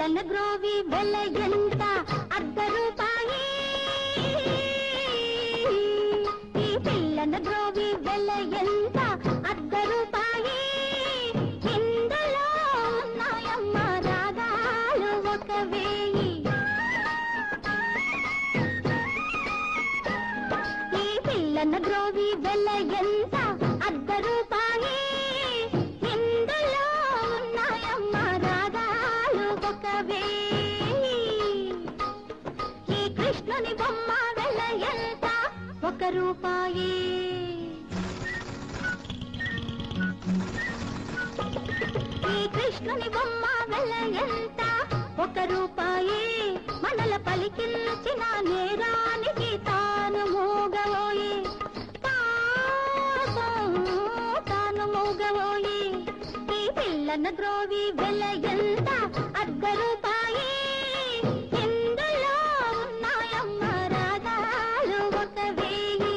పిల్లన గ్రోవి వెల ఎంత అర్ధ రూపాయి ఈ పిల్లన గ్రోవి వెల ఎంత అర్ధ రూపాయి ఇందులో ఉన్నాయమ్మ రాగాలు 1000 ఈ పిల్లన గ్రోవి వెల ఎంత అర్ధ రూపాయి ఇందులో ఉన్నాయమ్మ రాగాలు 1000 ఈ కృష్ణుని బొమ్మ వెల ఎంత 1 రూపాయి ఈ కృష్ణుని బొమ్మ వెల ఎంత 1 రూపాయి మనల పలికించిన నేరానికి తాను మూగవోయి తాను మూగవోయి ఈ పిల్లన గ్రోవి వెల ఎంత అర్ధ రూపాయి ఇందులో ఉన్నాయమ్మ రాగాలు 1000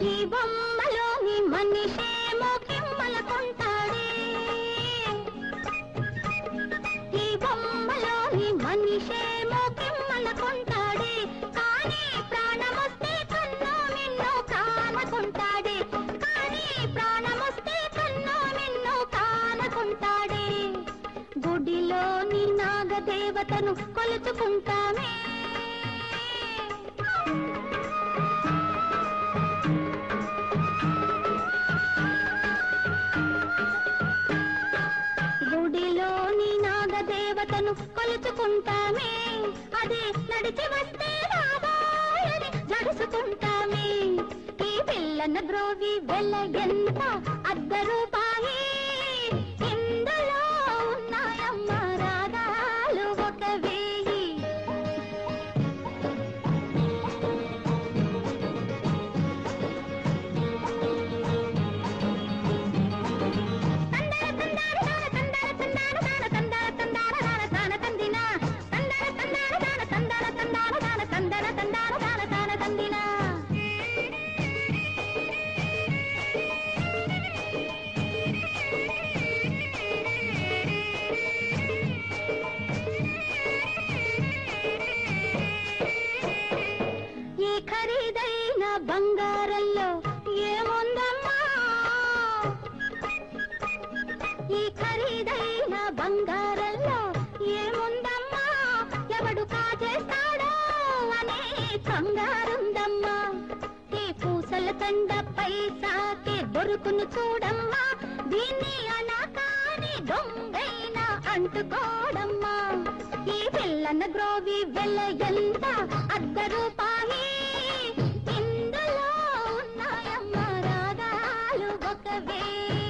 ఈ బొమ్మలోని మనిషేమో కిమ్మల కొంటాడే ఈ బొమ్మలోని మనిషేమో కిమ్మల కొంటాడే కానీ ప్రాణమొస్తే కన్నో నిన్నో కానకుంటాడే కానీ ప్రాణమొస్తే కన్నో నిన్నో కానకుంటాడే గుడిలోని నాగదేవతను కొలుచుకుంటామే గుడిలోని నాగదేవతను కొలుచుకుంటామే అదే నడిచి వస్తే రాబోయని జడుసుకుంటామే ఈ పిల్లన గ్రోవి వెల ఎంత అర్ధ రూపాయి ఇందులో ఉన్నాయమ్మ రాగాలు 1000 ఈ ఖరీదైన బంగారంలో ఏముందమ్మా ఈ ఖరీదైన బంగారంలో ఏముందమ్మా ఎవడు కాజేస్తాడో అనే కంగారుందమ్మా ఈ పూసల తండ పైసాకే దొరుకును చూడమ్మా దీన్ని అనకాని దొంగైన అంటుకోడమ్మా ఈ పిల్లన గ్రోవి వెల ఎంత అర్ధ రూపాయి ఇందులో ఉన్నాయమ్మ రాగాలు 1000